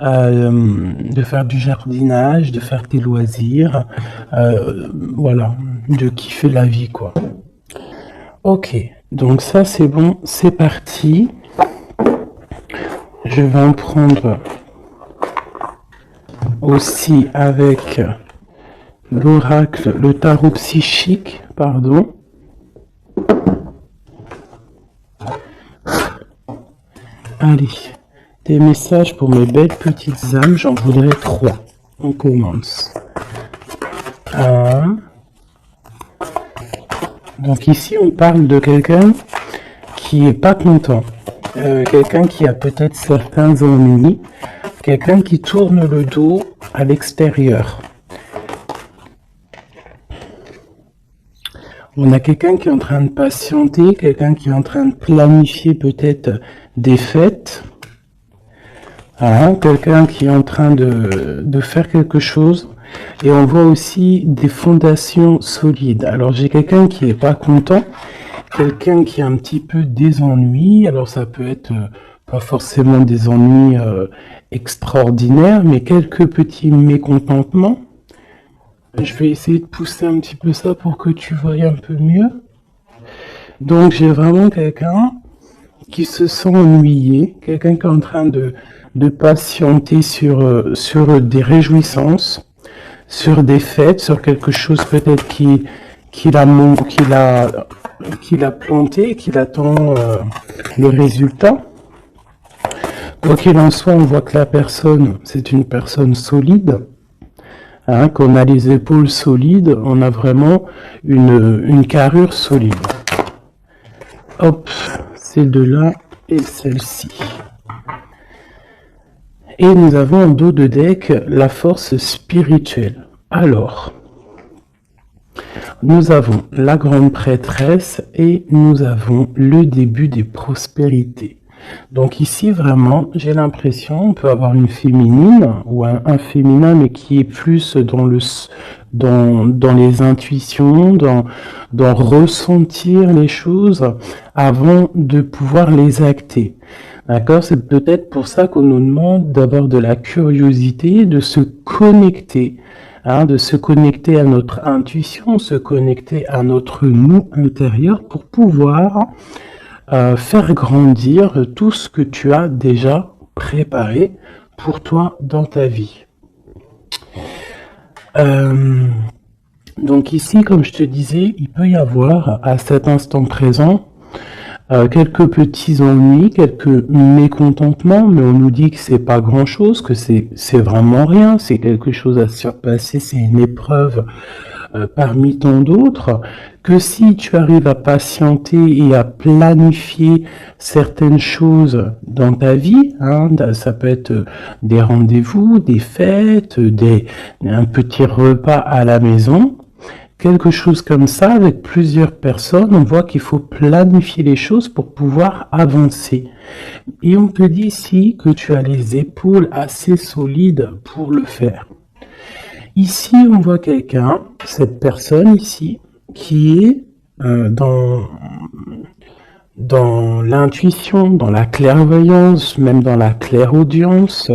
de faire du jardinage, de faire tes loisirs, voilà, de kiffer la vie, quoi. Ok, donc ça c'est bon, c'est parti. Je vais en prendre aussi avec l'oracle, le tarot psychique, pardon. Allez, des messages pour mes belles petites âmes, j'en voudrais 3. On commence. 1. Donc ici, on parle de quelqu'un qui est pas content. Quelqu'un qui a peut-être certains ennuis. Quelqu'un qui tourne le dos à l'extérieur. On a quelqu'un qui est en train de patienter, quelqu'un qui est en train de planifier peut-être des fêtes. Quelqu'un qui est en train de faire quelque chose. Et on voit aussi des fondations solides. Alors j'ai quelqu'un qui est pas content, quelqu'un qui a un petit peu des ennuis. Alors ça peut être pas forcément des ennuis extraordinaires, mais quelques petits mécontentements. Je vais essayer de pousser un petit peu ça pour que tu vois un peu mieux. Donc j'ai vraiment quelqu'un qui se sent ennuyé, quelqu'un qui est en train de patienter sur des réjouissances, sur des fêtes, sur quelque chose peut-être qu'il a planté, qu'il attend le résultat. Quoi qu'il en soit, on voit que la personne, c'est une personne solide, qu'on a les épaules solides, on a vraiment une carrure solide. Hop, ces deux-là et celle-ci. Et nous avons en dos de deck la force spirituelle. Alors, nous avons la grande prêtresse et nous avons le début des prospérités. Donc ici, vraiment, j'ai l'impression, on peut avoir une féminine ou un féminin, mais qui est plus dans les intuitions, dans ressentir les choses avant de pouvoir les acter. D'accord? C'est peut-être pour ça qu'on nous demande d'avoir de la curiosité, de se connecter, de se connecter à notre intuition, se connecter à notre nous intérieur pour pouvoir faire grandir tout ce que tu as déjà préparé pour toi dans ta vie. Donc ici, comme je te disais, il peut y avoir à cet instant présent quelques petits ennuis, quelques mécontentements, mais on nous dit que c'est pas grand-chose, que c'est vraiment rien, c'est quelque chose à surpasser, c'est une épreuve parmi tant d'autres, que si tu arrives à patienter et à planifier certaines choses dans ta vie, ça peut être des rendez-vous, des fêtes, un petit repas à la maison, quelque chose comme ça, avec plusieurs personnes, on voit qu'il faut planifier les choses pour pouvoir avancer. Et on te dit ici que tu as les épaules assez solides pour le faire. Ici, on voit quelqu'un, cette personne ici, qui est dans l'intuition, dans la clairvoyance, même dans la clairaudience,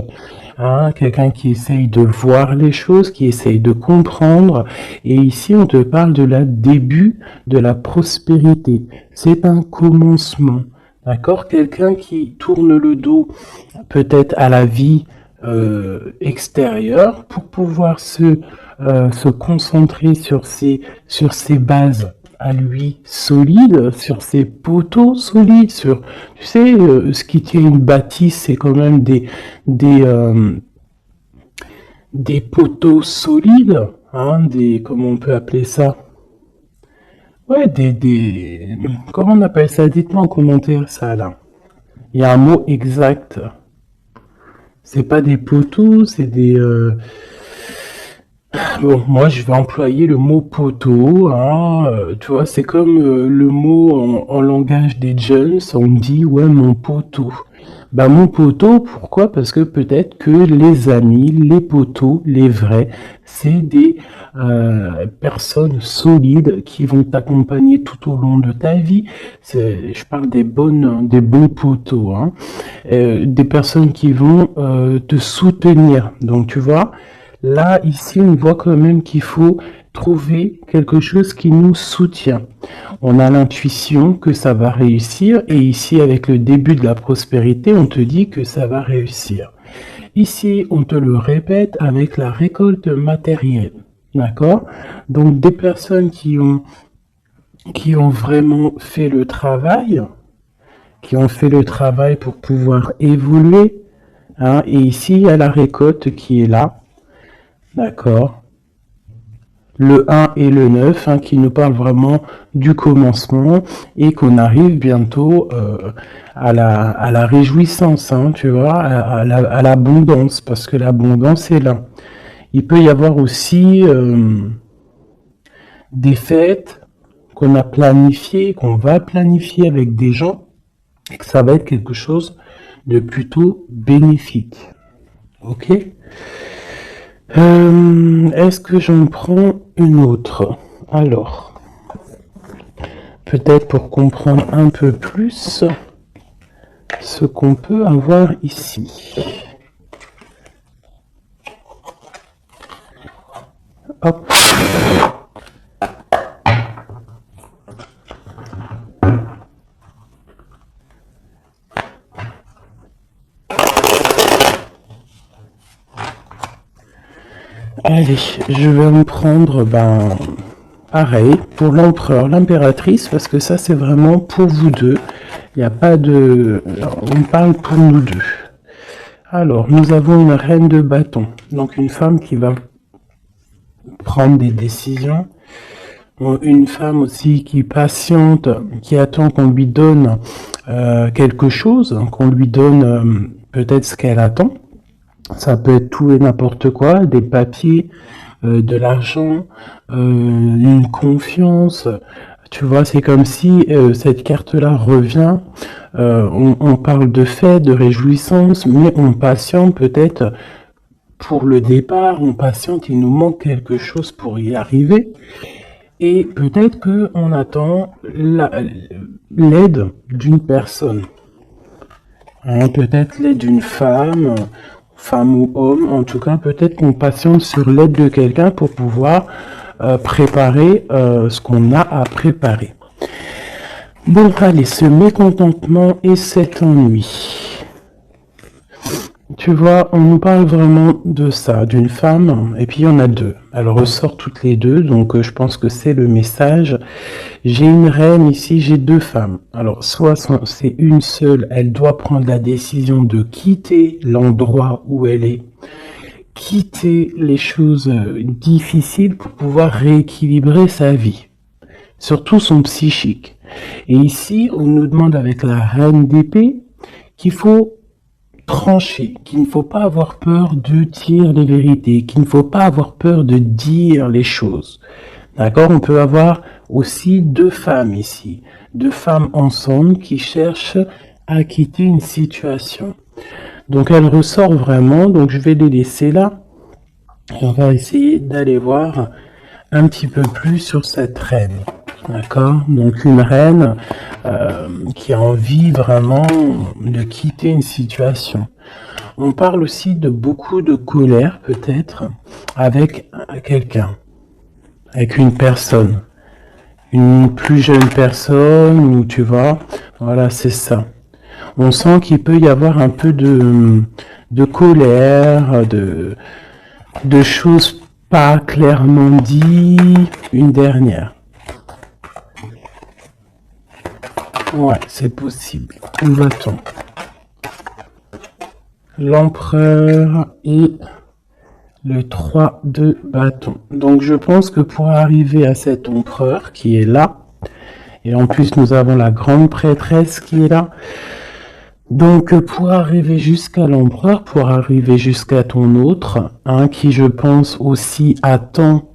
quelqu'un qui essaye de voir les choses, qui essaye de comprendre. Et ici, on te parle de la début de la prospérité. C'est un commencement, d'accord? Quelqu'un qui tourne le dos peut-être à la vie extérieure pour pouvoir se concentrer sur ses bases à lui solides, sur ses poteaux solides, sur, tu sais, ce qui tient une bâtisse, c'est quand même des poteaux solides, comment on peut appeler ça? Ouais, comment on appelle ça? Dites-moi en commentaire ça, là. Il y a un mot exact. C'est pas des poteaux, c'est des... Bon, moi je vais employer le mot poteau, tu vois, c'est comme le mot en langage des jeunes, on dit ouais mon poteau. Bah mon poteau, pourquoi? Parce que peut-être que les amis, les poteaux, les vrais, c'est des personnes solides qui vont t'accompagner tout au long de ta vie. Je parle des bons poteaux, hein. Des personnes qui vont te soutenir. Donc tu vois, là ici on voit quand même qu'il faut trouver quelque chose qui nous soutient. On a l'intuition que ça va réussir et ici avec le début de la prospérité, on te dit que ça va réussir. Ici, on te le répète avec la récolte matérielle. D'accord? Donc des personnes qui ont vraiment fait le travail, qui ont fait le travail pour pouvoir évoluer, hein, et ici, il y a la récolte qui est là. D'accord? Le 1 et le 9, hein, qui nous parlent vraiment du commencement et qu'on arrive bientôt à la réjouissance, hein, tu vois, à l'abondance, parce que l'abondance est là. Il peut y avoir aussi des fêtes qu'on a planifiées, qu'on va planifier avec des gens, et que ça va être quelque chose de plutôt bénéfique. Ok? Est-ce que j'en prends une autre? Alors, peut-être pour comprendre un peu plus ce qu'on peut avoir ici. Hop. Allez, je vais me prendre, pareil, pour l'empereur, l'impératrice, parce que ça, c'est vraiment pour vous deux. Il n'y a pas de... On parle pour nous deux. Alors, nous avons une reine de bâton, donc une femme qui va prendre des décisions. Une femme aussi qui patiente, qui attend qu'on lui donne quelque chose, qu'on lui donne peut-être ce qu'elle attend. Ça peut être tout et n'importe quoi, des papiers, de l'argent, une confiance. Tu vois, c'est comme si cette carte-là revient. On parle de fête, de réjouissance, mais on patiente peut-être pour le départ, on patiente, il nous manque quelque chose pour y arriver. Et peut-être qu'on attend l'aide d'une personne. Hein, peut-être l'aide d'une femme ou homme. En tout cas, peut-être qu'on patiente sur l'aide de quelqu'un pour pouvoir préparer ce qu'on a à préparer. Bon, allez, ce mécontentement et cet ennui. Tu vois, on nous parle vraiment de ça, d'une femme, et puis il y en a deux. Elle ressort toutes les deux, donc je pense que c'est le message. J'ai une reine ici, j'ai deux femmes. Alors, soit c'est une seule, elle doit prendre la décision de quitter l'endroit où elle est, quitter les choses difficiles pour pouvoir rééquilibrer sa vie, surtout son psychique. Et ici, on nous demande avec la reine d'épée qu'il faut trancher, qu'il ne faut pas avoir peur de dire les vérités, qu'il ne faut pas avoir peur de dire les choses. D'accord? On peut avoir aussi deux femmes ici, deux femmes ensemble qui cherchent à quitter une situation. Donc elle ressort vraiment, donc je vais les laisser là. Et on va essayer d'aller voir un petit peu plus sur cette reine. D'accord? Donc une reine qui a envie vraiment de quitter une situation. On parle aussi de beaucoup de colère peut-être avec quelqu'un, avec une personne, une plus jeune personne, ou tu vois, voilà, c'est ça. On sent qu'il peut y avoir un peu de colère, de choses pas clairement dites. Une dernière. Ouais, c'est possible. Où va-t-on? L'empereur et le 3 de bâton. Donc je pense que pour arriver à cet empereur qui est là, et en plus nous avons la grande prêtresse qui est là, donc pour arriver jusqu'à l'empereur, pour arriver jusqu'à ton autre, hein, qui je pense aussi attend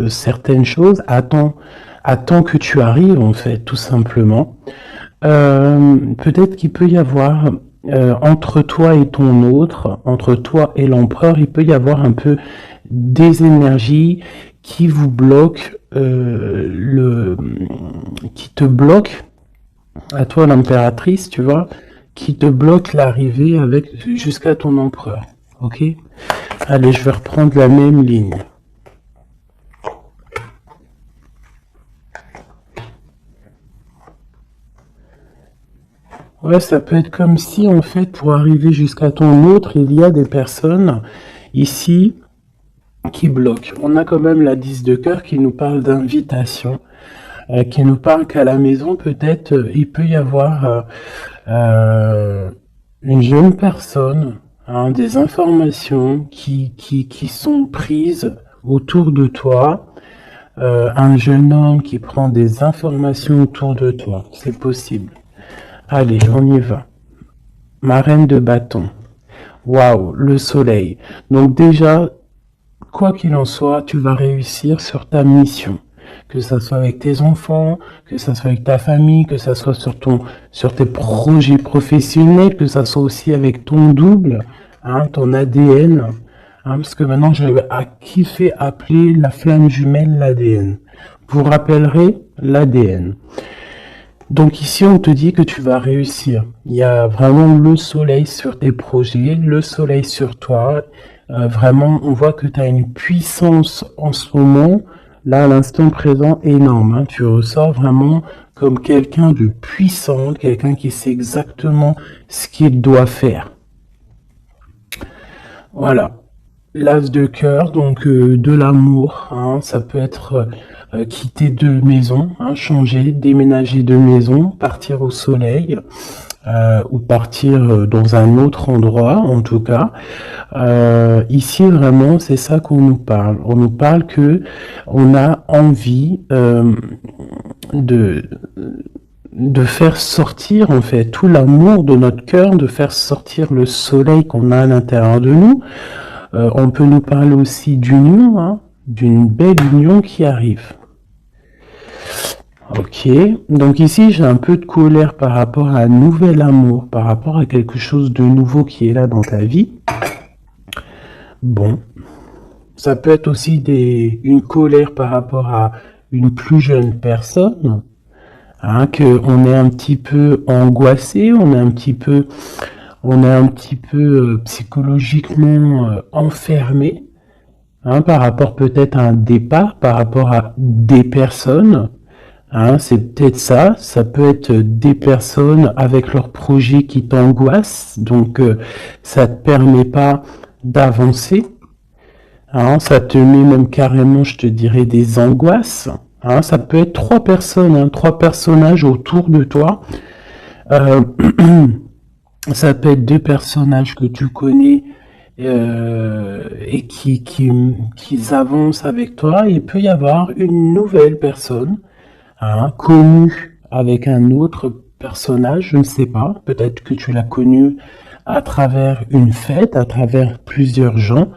certaines choses, attend que tu arrives en fait, tout simplement. Peut-être qu'il peut y avoir entre toi et ton autre, entre toi et l'empereur, il peut y avoir un peu des énergies qui vous bloquent, qui te bloquent, à toi l'impératrice, tu vois, qui te bloquent l'arrivée avec jusqu'à ton empereur. Ok? Allez, je vais reprendre la même ligne. Ouais, ça peut être comme si, en fait, pour arriver jusqu'à ton autre, il y a des personnes ici qui bloquent. On a quand même la 10 de cœur qui nous parle d'invitation, qui nous parle qu'à la maison, peut-être, il peut y avoir une jeune personne, hein, des informations qui sont prises autour de toi, un jeune homme qui prend des informations autour de toi. C'est possible. Allez, on y va. Ma reine de bâton. Waouh, le soleil. Donc déjà, quoi qu'il en soit, tu vas réussir sur ta mission. Que ça soit avec tes enfants, que ça soit avec ta famille, que ça soit sur tes projets professionnels, que ça soit aussi avec ton double, hein, ton ADN. Hein, parce que maintenant, je vais kiffer appeler la flamme jumelle l'ADN. Vous rappellerez l'ADN. Donc ici, on te dit que tu vas réussir. Il y a vraiment le soleil sur tes projets, le soleil sur toi. Vraiment, on voit que tu as une puissance en ce moment, là, à l'instant présent, énorme. Hein. Tu ressors vraiment comme quelqu'un de puissant, quelqu'un qui sait exactement ce qu'il doit faire. Voilà. L'as de cœur, donc de l'amour, hein, ça peut être quitter de maison, hein, changer, déménager de maison, partir au soleil, ou partir dans un autre endroit, en tout cas. Ici, vraiment, c'est ça qu'on nous parle. On nous parle que on a envie de faire sortir, en fait, tout l'amour de notre cœur, de faire sortir le soleil qu'on a à l'intérieur de nous. On peut nous parler aussi d'union, hein, d'une belle union qui arrive. Ok, donc ici j'ai un peu de colère par rapport à un nouvel amour, par rapport à quelque chose de nouveau qui est là dans ta vie. Bon, ça peut être aussi une colère par rapport à une plus jeune personne, hein, qu'on est un petit peu angoissé, on est un petit peu psychologiquement enfermé, hein, par rapport peut-être à un départ, par rapport à des personnes. Hein, c'est peut-être ça. Ça peut être des personnes avec leurs projets qui t'angoissent, donc ça te permet pas d'avancer. Hein, ça te met même carrément, je te dirais, des angoisses. Hein, ça peut être trois personnes, hein, trois personnages autour de toi. Ça peut être deux personnages que tu connais et qui avancent avec toi. Il peut y avoir une nouvelle personne, hein, connue avec un autre personnage, je ne sais pas. Peut-être que tu l'as connu à travers une fête, à travers plusieurs gens.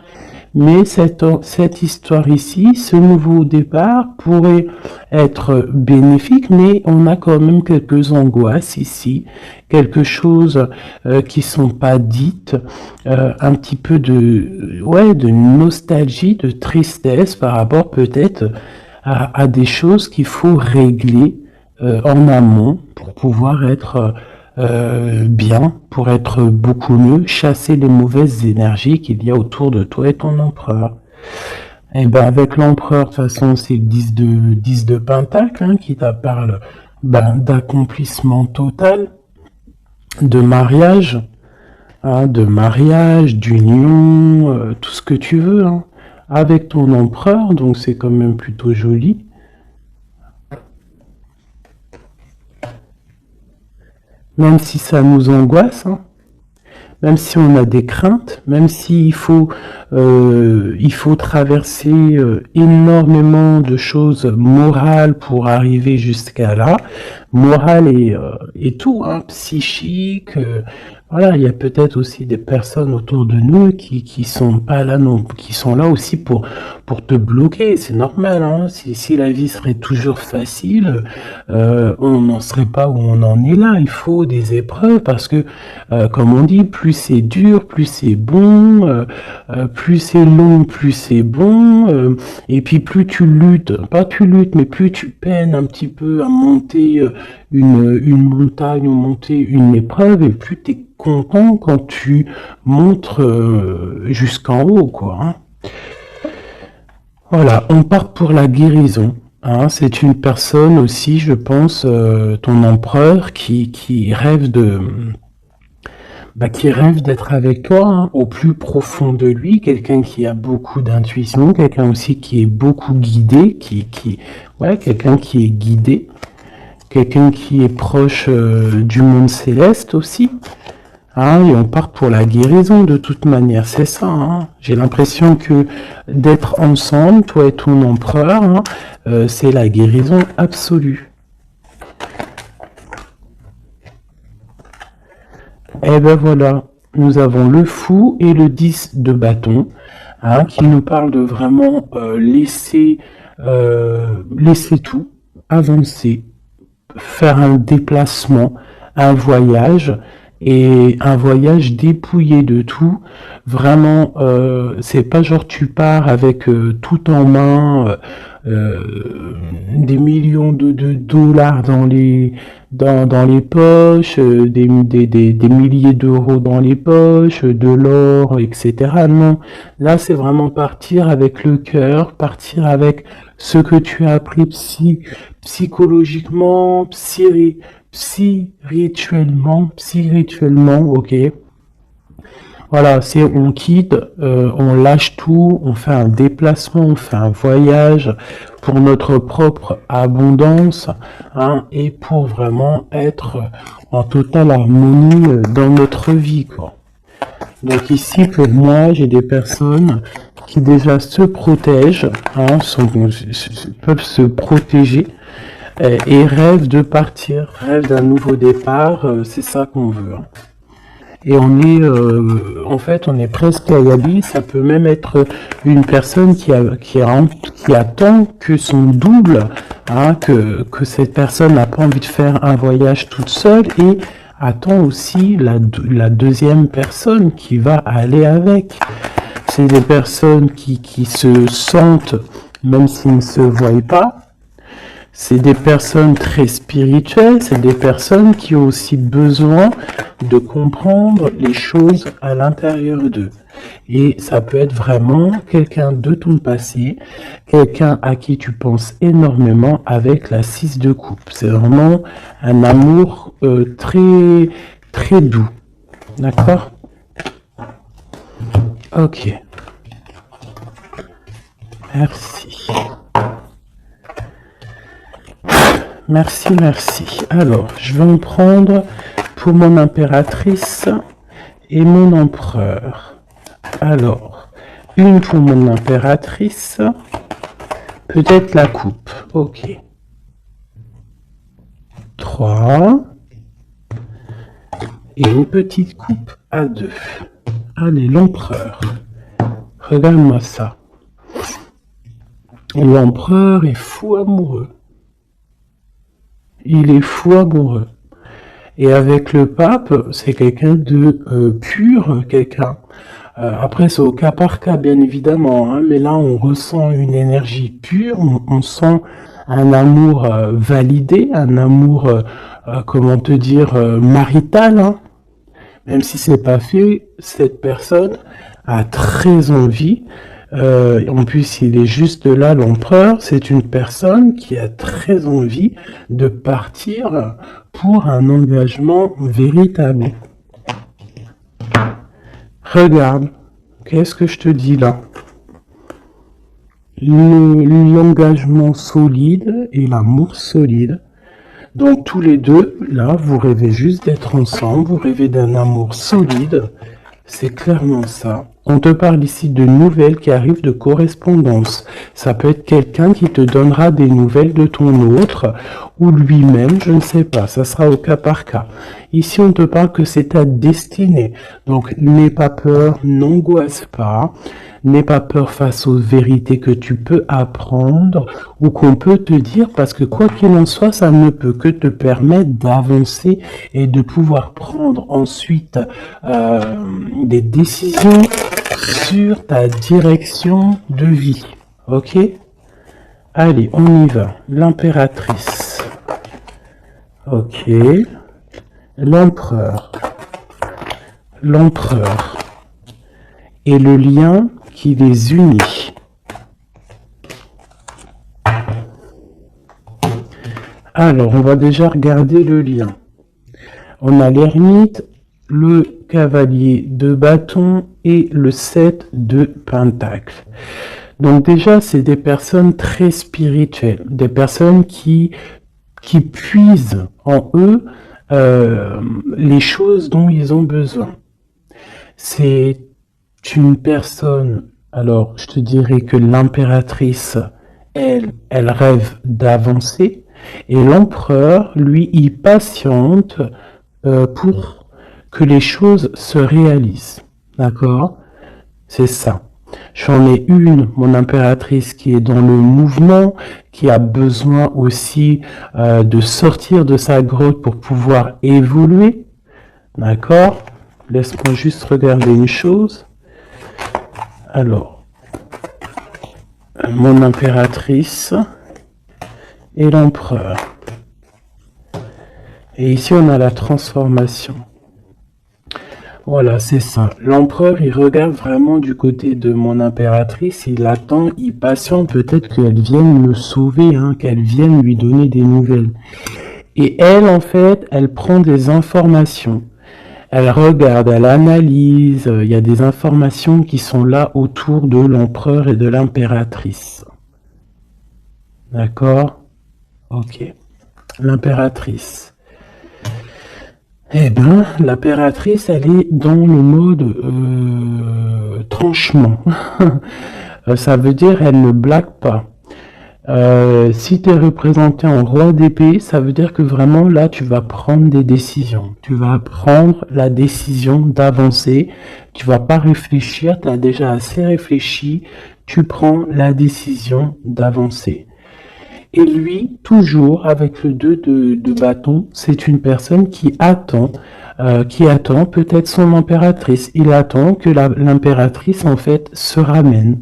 Mais cette histoire ici, ce nouveau départ pourrait être bénéfique, mais on a quand même quelques angoisses ici, quelque chose qui sont pas dites, un petit peu de nostalgie, de tristesse par rapport peut-être à des choses qu'il faut régler en amont pour pouvoir être bien, pour être beaucoup mieux, chasser les mauvaises énergies qu'il y a autour de toi et ton empereur. Et ben avec l'empereur, de toute façon, c'est le 10 de Pentacle, hein, qui te parle d'accomplissement total, de mariage, hein, d'union, tout ce que tu veux, hein, avec ton empereur, donc c'est quand même plutôt joli. Même si ça nous angoisse, hein, même si on a des craintes, même s'il faut traverser énormément de choses morales pour arriver jusqu'à là, morale et tout, hein, psychique. Voilà, il y a peut-être aussi des personnes autour de nous qui sont pas là non, qui sont là aussi pour te bloquer. C'est normal, hein. Si la vie serait toujours facile, on n'en serait pas où on en est là. Il faut des épreuves parce que, comme on dit, plus c'est dur, plus c'est bon, plus c'est long, plus c'est bon. Et puis plus tu luttes, pas tu luttes, mais plus tu peines un petit peu à monter une montagne ou monter une épreuve, et plus tu es content quand tu montes jusqu'en haut, quoi. Hein. Voilà, on part pour la guérison. Hein. C'est une personne aussi, je pense, ton empereur, qui rêve qui rêve d'être avec toi, hein, au plus profond de lui, quelqu'un qui a beaucoup d'intuition, quelqu'un aussi qui est beaucoup guidé, ouais, quelqu'un qui est guidé, quelqu'un qui est proche du monde céleste aussi. Hein, et on part pour la guérison de toute manière, c'est ça. Hein. J'ai l'impression que d'être ensemble, toi et ton empereur, hein, c'est la guérison absolue. Et ben voilà, nous avons le fou et le 10 de bâton, hein, qui nous parlent de vraiment laisser tout, avancer, faire un déplacement, un voyage, et un voyage dépouillé de tout. Vraiment, c'est pas genre tu pars avec tout en main, des millions de dollars dans les poches, des milliers d'euros dans les poches, de l'or, etc. Non, là c'est vraiment partir avec le cœur, partir avec ce que tu as appris psychologiquement, spirituellement, ok. Voilà, c'est on quitte, on lâche tout, on fait un déplacement, on fait un voyage pour notre propre abondance, hein, et pour vraiment être en totale harmonie dans notre vie, quoi. Donc ici, pour moi, j'ai des personnes qui déjà se protègent, hein, peuvent se protéger et rêvent de partir, rêvent d'un nouveau départ, c'est ça qu'on veut. Hein. Et on est, en fait, on est presque à y aller. Ça peut même être une personne qui attend que son double, hein, que cette personne n'a pas envie de faire un voyage toute seule et attend aussi la deuxième personne qui va aller avec. C'est des personnes qui se sentent, même s'ils ne se voient pas. C'est des personnes très spirituelles, c'est des personnes qui ont aussi besoin de comprendre les choses à l'intérieur d'eux. Et ça peut être vraiment quelqu'un de ton passé, quelqu'un à qui tu penses énormément avec la 6 de coupe. C'est vraiment un amour très, très doux. D'accord ? Ok. Merci. Merci. Alors, je vais en prendre pour mon impératrice et mon empereur. Alors, une pour mon impératrice, peut-être la coupe. Ok. 3. Et une petite coupe à 2. Allez, l'empereur. Regarde-moi ça. L'empereur est fou amoureux. Il est fou amoureux. Et avec le pape, c'est quelqu'un de pur, quelqu'un. Après, c'est au cas par cas, bien évidemment. Hein, mais là, on ressent une énergie pure, on sent un amour validé, un amour, comment te dire, marital. Hein. Même si c'est pas fait, cette personne a très envie. En plus, il est juste là, l'empereur. C'est une personne qui a très envie de partir pour un engagement véritable. Regarde, qu'est-ce que je te dis là? L'engagement solide et l'amour solide. Donc tous les deux, là, vous rêvez juste d'être ensemble, vous rêvez d'un amour solide. C'est clairement ça. On te parle ici de nouvelles qui arrivent de correspondance. Ça peut être quelqu'un qui te donnera des nouvelles de ton autre ou lui-même, je ne sais pas. Ça sera au cas par cas. Ici, on te parle que c'est ta destinée. Donc, n'aie pas peur, n'angoisse pas. N'aie pas peur face aux vérités que tu peux apprendre ou qu'on peut te dire parce que quoi qu'il en soit, ça ne peut que te permettre d'avancer et de pouvoir prendre ensuite des décisions sur ta direction de vie. Ok? Allez, on y va. L'impératrice. Ok. L'empereur. L'empereur. Et le lien qui les unit. Alors, on va déjà regarder le lien. On a l'ermite, le cavalier de bâton et le 7 de pentacles. Donc déjà, c'est des personnes très spirituelles, des personnes qui puisent en eux les choses dont ils ont besoin. C'est une personne, alors je te dirais que l'impératrice, elle rêve d'avancer, et l'empereur, lui, il patiente pour que les choses se réalisent. D'accord? C'est ça. J'en ai une, mon impératrice, qui est dans le mouvement, qui a besoin aussi de sortir de sa grotte pour pouvoir évoluer. D'accord? Laisse-moi juste regarder une chose. Alors, mon impératrice et l'empereur. Et ici, on a la transformation. Voilà, c'est ça. L'empereur, il regarde vraiment du côté de mon impératrice. Il attend, il patiente peut-être qu'elle vienne le sauver, hein, qu'elle vienne lui donner des nouvelles. Et elle, en fait, elle prend des informations. Elle regarde, elle analyse. Il y a des informations qui sont là autour de l'empereur et de l'impératrice. D'accord? Ok. L'impératrice. Eh bien, l'impératrice, elle est dans le mode tranchement. Ça veut dire elle ne blague pas. Si tu es représenté en roi d'épée, ça veut dire que vraiment là, tu vas prendre des décisions. Tu vas prendre la décision d'avancer. Tu vas pas réfléchir, tu as déjà assez réfléchi. Tu prends la décision d'avancer. Et lui, toujours avec le 2 de bâton, c'est une personne qui attend peut-être son impératrice. Il attend que l'impératrice, en fait, se ramène.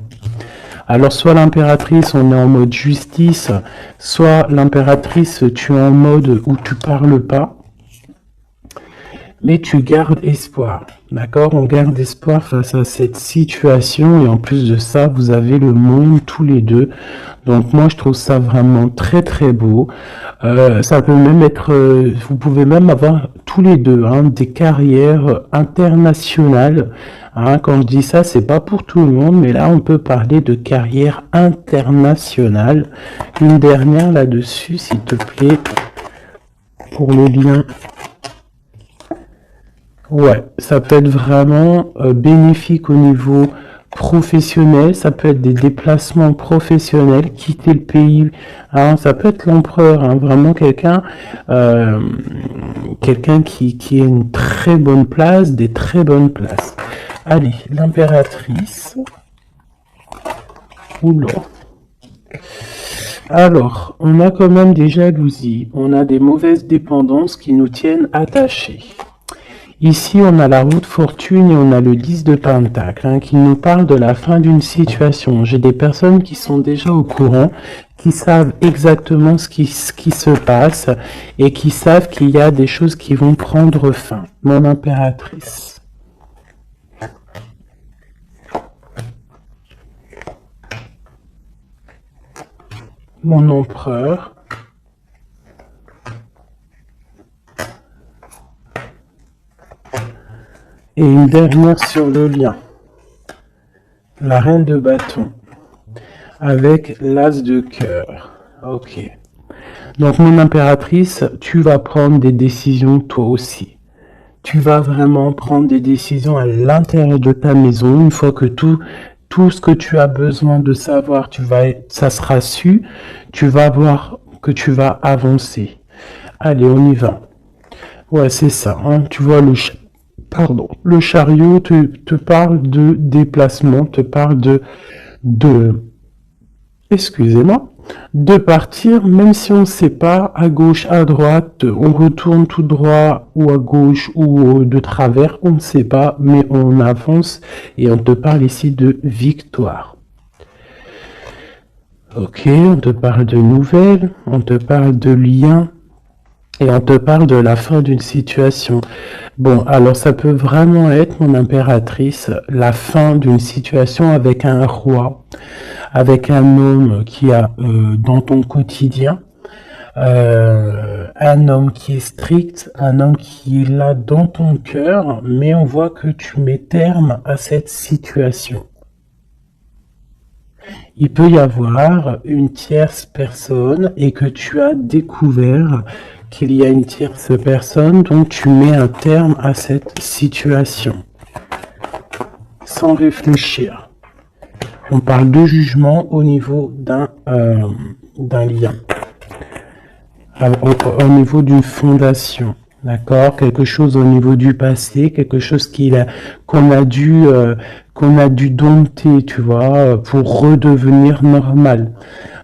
Alors, soit l'impératrice, on est en mode justice, soit l'impératrice, tu es en mode où tu parles pas, mais tu gardes espoir. D'accord? On garde espoir face à cette situation et en plus de ça, vous avez le monde tous les deux. Donc moi, je trouve ça vraiment très très beau. Ça peut même être, vous pouvez même avoir tous les deux des carrières internationales. Quand je dis ça, c'est pas pour tout le monde, mais là, on peut parler de carrière internationale. Une dernière là-dessus, s'il te plaît, pour le lien. Ouais, ça peut être vraiment bénéfique au niveau professionnel, ça peut être des déplacements professionnels, quitter le pays, ça peut être l'empereur, vraiment quelqu'un qui a une très bonne place, des très bonnes places. Allez, l'impératrice. Oula. Alors, on a quand même des jalousies, on a des mauvaises dépendances qui nous tiennent attachés. Ici, on a la roue de fortune et on a le 10 de pentacle qui nous parle de la fin d'une situation. J'ai des personnes qui sont déjà au courant, qui savent exactement ce qui se passe et qui savent qu'il y a des choses qui vont prendre fin. Mon impératrice. Mon empereur. Et une dernière sur le lien. La reine de bâton. Avec l'as de cœur. Ok. Donc mon impératrice, tu vas prendre des décisions toi aussi. tu vas vraiment prendre des décisions à l'intérieur de ta maison. Une fois que tout ce que tu as besoin de savoir, ça sera su, tu vas voir que tu vas avancer. Allez, on y va. Ouais, c'est ça, hein. Tu vois, le chariot te parle de déplacement, te parle de, excusez-moi, de partir, même si on ne sait pas, à gauche, à droite, on retourne tout droit, ou à gauche, ou de travers, on ne sait pas, mais on avance, et on te parle ici de victoire. Ok, on te parle de nouvelles, on te parle de liens, et on te parle de la fin d'une situation. Bon, alors ça peut vraiment être, mon impératrice, la fin d'une situation avec un roi, avec un homme qui a dans ton quotidien, un homme qui est strict, un homme qui est là dans ton cœur, mais on voit que tu mets terme à cette situation. Il peut y avoir une tierce personne et que tu as découvert qu'il y a une tierce personne, donc tu mets un terme à cette situation. Sans réfléchir. On parle de jugement au niveau d'un lien. Au niveau d'une fondation. D'accord, quelque chose au niveau du passé, quelque chose qu'on a dû dompter, tu vois, pour redevenir normal.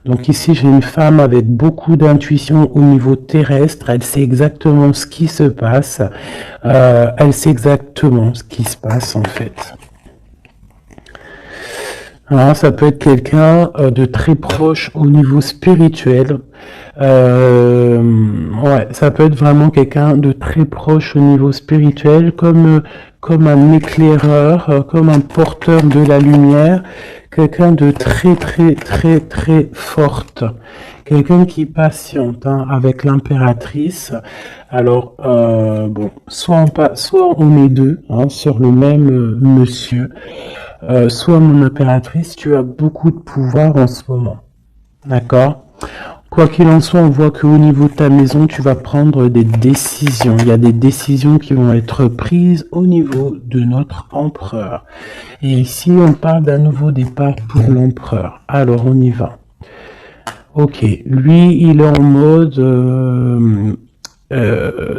Donc ici, j'ai une femme avec beaucoup d'intuition au niveau terrestre. Elle sait exactement ce qui se passe. Elle sait exactement ce qui se passe en fait. Alors, ça peut être quelqu'un de très proche au niveau spirituel. Ouais, ça peut être vraiment quelqu'un de très proche au niveau spirituel, comme un éclaireur, comme un porteur de la lumière, quelqu'un de très très très très forte, quelqu'un qui patiente hein, avec l'impératrice. Alors bon, soit on est deux hein, sur le même monsieur. Soit mon impératrice, tu as beaucoup de pouvoir en ce moment. D'accord? Quoi qu'il en soit, on voit qu'au niveau de ta maison, tu vas prendre des décisions. Il y a des décisions qui vont être prises au niveau de notre empereur. Et ici, on parle d'un nouveau départ pour l'empereur. Alors, on y va. Ok, lui, il est en mode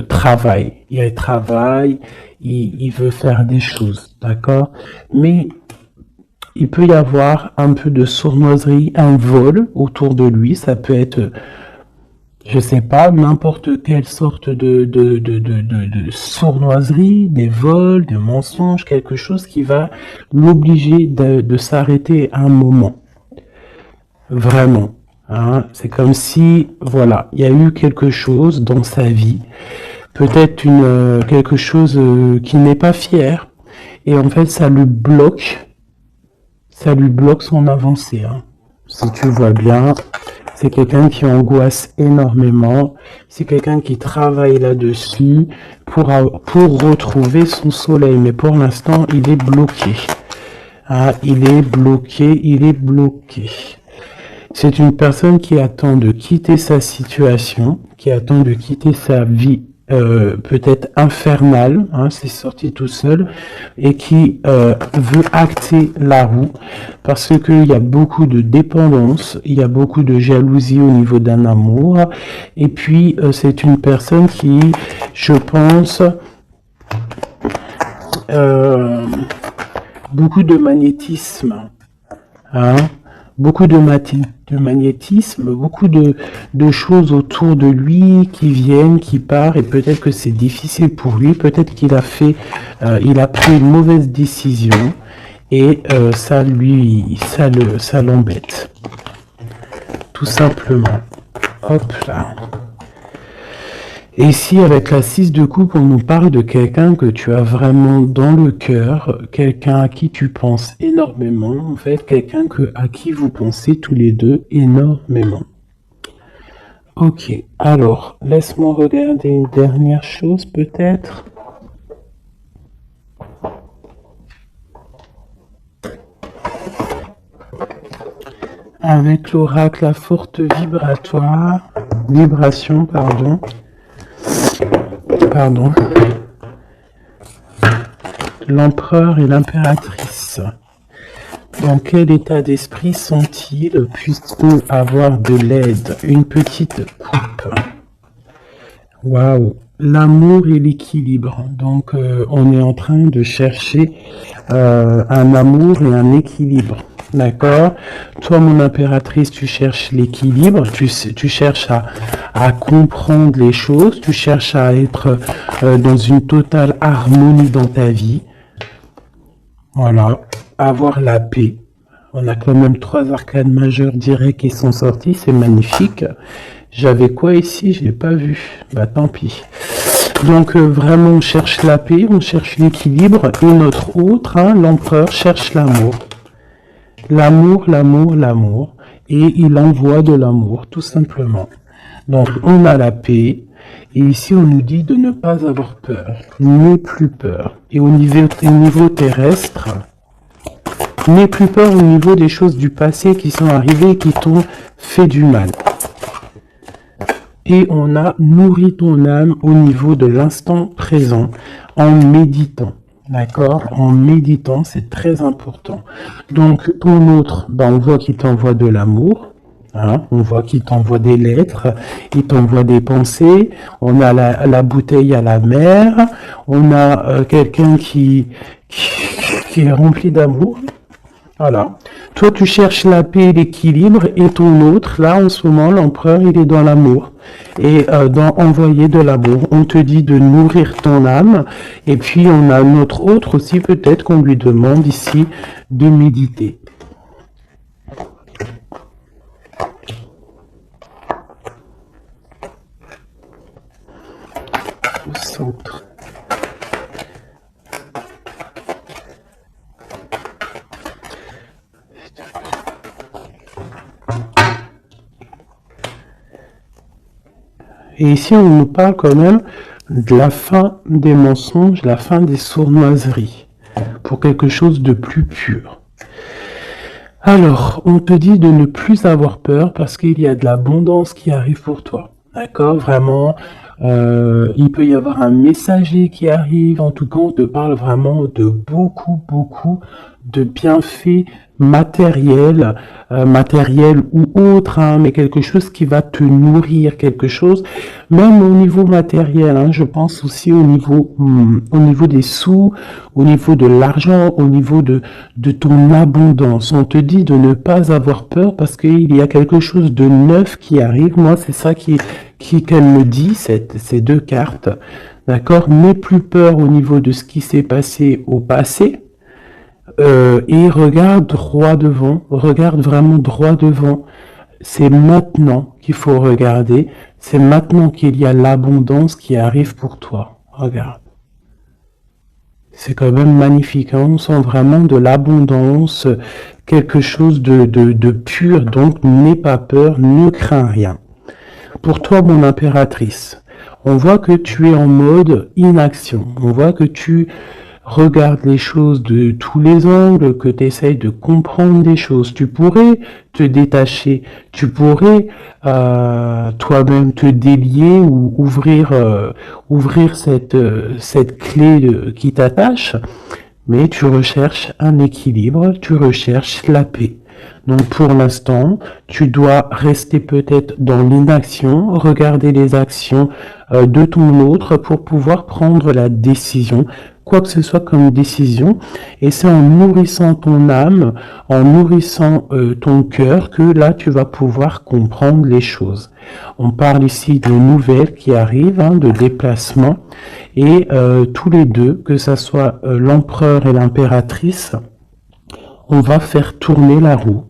travail. Il travaille, il veut faire des choses, d'accord? Mais il peut y avoir un peu de sournoiserie, un vol autour de lui. Ça peut être, je sais pas, n'importe quelle sorte de sournoiserie, des vols, des mensonges, quelque chose qui va l'obliger de s'arrêter à un moment. Vraiment. Hein, c'est comme si, voilà, il y a eu quelque chose dans sa vie, peut-être quelque chose qui n'est pas fier, et en fait, ça lui bloque son avancée. Hein. Si tu vois bien, c'est quelqu'un qui angoisse énormément. C'est quelqu'un qui travaille là-dessus pour retrouver son soleil. Mais pour l'instant, il est bloqué. Ah, il est bloqué. C'est une personne qui attend de quitter sa situation, qui attend de quitter sa vie peut-être infernal, hein, c'est sorti tout seul, et qui veut acter la roue parce qu'il y a beaucoup de dépendance, il y a beaucoup de jalousie au niveau d'un amour, et puis c'est une personne qui, je pense, beaucoup de magnétisme, hein, beaucoup de magnétisme, beaucoup de choses autour de lui qui viennent, qui partent, et peut-être que c'est difficile pour lui, peut-être qu'il a pris une mauvaise décision, et ça l'embête. Tout simplement. Hop là. Et ici, avec la 6 de coupe, on nous parle de quelqu'un que tu as vraiment dans le cœur, quelqu'un à qui tu penses énormément, en fait, quelqu'un à qui vous pensez tous les deux énormément. Ok, alors, laisse-moi regarder une dernière chose, peut-être. Avec l'oracle, la forte vibration, pardon. l'empereur et l'impératrice. Dans quel état d'esprit sont-ils? Puissent-nous avoir de l'aide? Une petite coupe. Waouh! L'amour et l'équilibre. Donc, on est en train de chercher un amour et un équilibre. D'accord? Toi, mon impératrice, tu cherches l'équilibre, tu cherches à comprendre les choses, tu cherches à être dans une totale harmonie dans ta vie. Voilà. Avoir la paix. On a quand même 3 arcanes majeures directs qui sont sortis, c'est magnifique. J'avais quoi ici? Je l'ai pas vu. Bah tant pis. Donc vraiment on cherche la paix, on cherche l'équilibre, et notre autre, hein, l'empereur, cherche l'amour. L'amour, l'amour, l'amour. Et il envoie de l'amour, tout simplement. Donc on a la paix. Et ici on nous dit de ne pas avoir peur. N'aie plus peur. Et au niveau terrestre, n'aie plus peur au niveau des choses du passé qui sont arrivées et qui t'ont fait du mal. Et on a nourri ton âme au niveau de l'instant présent en méditant. D'accord? En méditant, c'est très important. Donc, ton autre, ben, on voit qu'il t'envoie de l'amour. Hein, on voit qu'il t'envoie des lettres, il t'envoie des pensées. On a la bouteille à la mer. On a quelqu'un qui est rempli d'amour. Voilà. Toi, tu cherches la paix et l'équilibre, et ton autre, là, en ce moment, l'empereur, il est dans l'amour. Et dans envoyer de l'amour, on te dit de nourrir ton âme, et puis on a notre autre aussi, peut-être qu'on lui demande ici de méditer. Au centre. Et ici, on nous parle quand même de la fin des mensonges, la fin des sournoiseries, pour quelque chose de plus pur. Alors, on te dit de ne plus avoir peur parce qu'il y a de l'abondance qui arrive pour toi. D'accord? Vraiment, il peut y avoir un messager qui arrive. En tout cas, on te parle vraiment de beaucoup de bienfaits matériels, matériels ou autres, hein, mais quelque chose qui va te nourrir, quelque chose, même au niveau matériel, hein, je pense aussi au niveau des sous, au niveau de l'argent, au niveau de ton abondance. On te dit de ne pas avoir peur parce qu'il y a quelque chose de neuf qui arrive. Moi, c'est ça qu'elle me dit, ces 2 cartes. D'accord? N'aie plus peur au niveau de ce qui s'est passé au passé. Et regarde droit devant, regarde vraiment droit devant. C'est maintenant qu'il faut regarder, c'est maintenant qu'il y a l'abondance qui arrive pour toi. Regarde. C'est quand même magnifique, hein? On sent vraiment de l'abondance, quelque chose de pur, donc n'aie pas peur, ne crains rien. Pour toi, mon impératrice, on voit que tu es en mode inaction, on voit que tu regarde les choses de tous les angles, que tu essayes de comprendre les choses. Tu pourrais te détacher, tu pourrais toi-même te délier ou ouvrir cette clé qui t'attache, mais tu recherches un équilibre, tu recherches la paix. Donc pour l'instant, tu dois rester peut-être dans l'inaction, regarder les actions de ton autre pour pouvoir prendre la décision, quoi que ce soit comme décision, et c'est en nourrissant ton âme, en nourrissant ton cœur, que là tu vas pouvoir comprendre les choses. On parle ici de nouvelles qui arrivent, hein, de déplacements, et tous les deux, que ça soit l'empereur et l'impératrice, on va faire tourner la roue.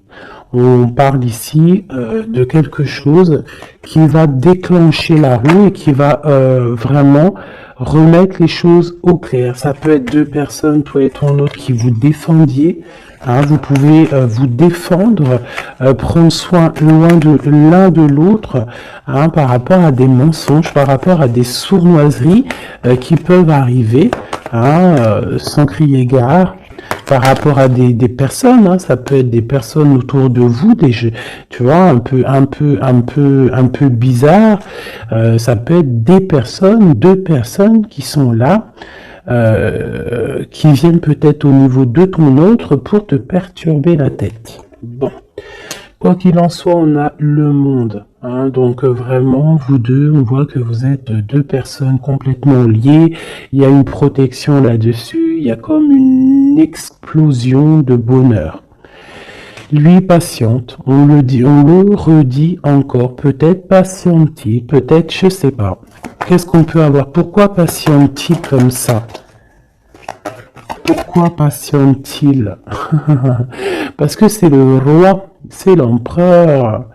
On parle ici de quelque chose qui va déclencher la roue et qui va vraiment remettre les choses au clair. Ça peut être 2 personnes, toi et ton autre, qui vous défendiez. Hein, vous pouvez vous défendre, prendre soin l'un de l'autre, hein, par rapport à des mensonges, par rapport à des sournoiseries qui peuvent arriver, hein, sans crier gare. Par rapport à des personnes, hein, ça peut être des personnes autour de vous, tu vois, un peu bizarre. Ça peut être des personnes, 2 personnes qui sont là, qui viennent peut-être au niveau de ton autre pour te perturber la tête. Bon. Quoi qu'il en soit, on a le monde. Hein, donc vraiment, vous deux, on voit que vous êtes deux personnes complètement liées. Il y a une protection là-dessus. Il y a comme une explosion de bonheur. Lui patiente, on le dit, on le redit encore. Peut-être patiente-t-il, peut-être, je sais pas. Qu'est-ce qu'on peut avoir? Pourquoi patiente-t-il comme ça? Pourquoi patiente-t-il? Parce que c'est le roi, c'est l'empereur.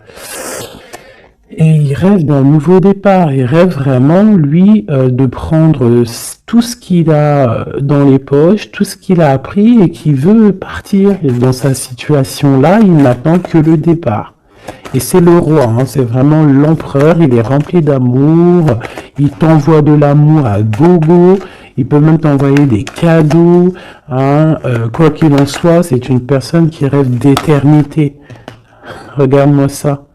Et il rêve d'un nouveau départ. Il rêve vraiment, lui, de prendre tout ce qu'il a dans les poches, tout ce qu'il a appris et qui veut partir. Et dans sa situation-là, il n'attend que le départ. Et c'est le roi, hein, c'est vraiment l'empereur. Il est rempli d'amour. Il t'envoie de l'amour à gogo. Il peut même t'envoyer des cadeaux. Hein, quoi qu'il en soit, c'est une personne qui rêve d'éternité. Regarde-moi ça.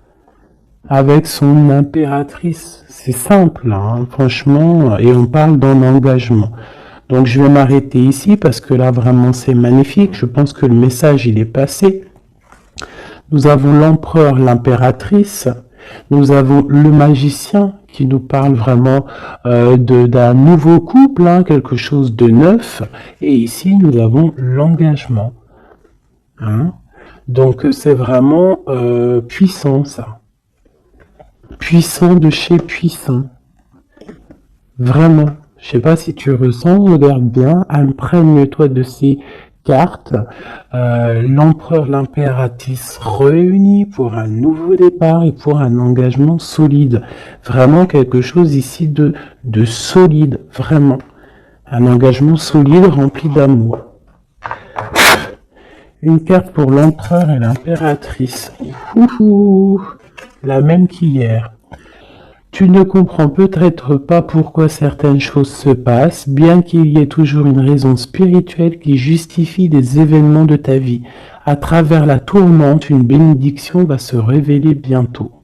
Avec son impératrice. C'est simple, hein, franchement, et on parle d'un engagement. Donc je vais m'arrêter ici parce que là vraiment c'est magnifique. Je pense que le message il est passé. Nous avons l'empereur, l'impératrice. Nous avons le magicien qui nous parle vraiment d'un nouveau couple, hein, quelque chose de neuf. Et ici nous avons l'engagement. Hein. Donc c'est vraiment puissant ça. Puissant de chez puissant. Vraiment. Je sais pas si tu ressens, regarde bien, imprègne-toi de ces cartes. L'empereur, l'impératrice réunis pour un nouveau départ et pour un engagement solide. Vraiment quelque chose ici de solide, vraiment. Un engagement solide rempli d'amour. Une carte pour l'empereur et l'impératrice. La même qu'hier. Tu ne comprends peut-être pas pourquoi certaines choses se passent, bien qu'il y ait toujours une raison spirituelle qui justifie des événements de ta vie. À travers la tourmente, une bénédiction va se révéler bientôt.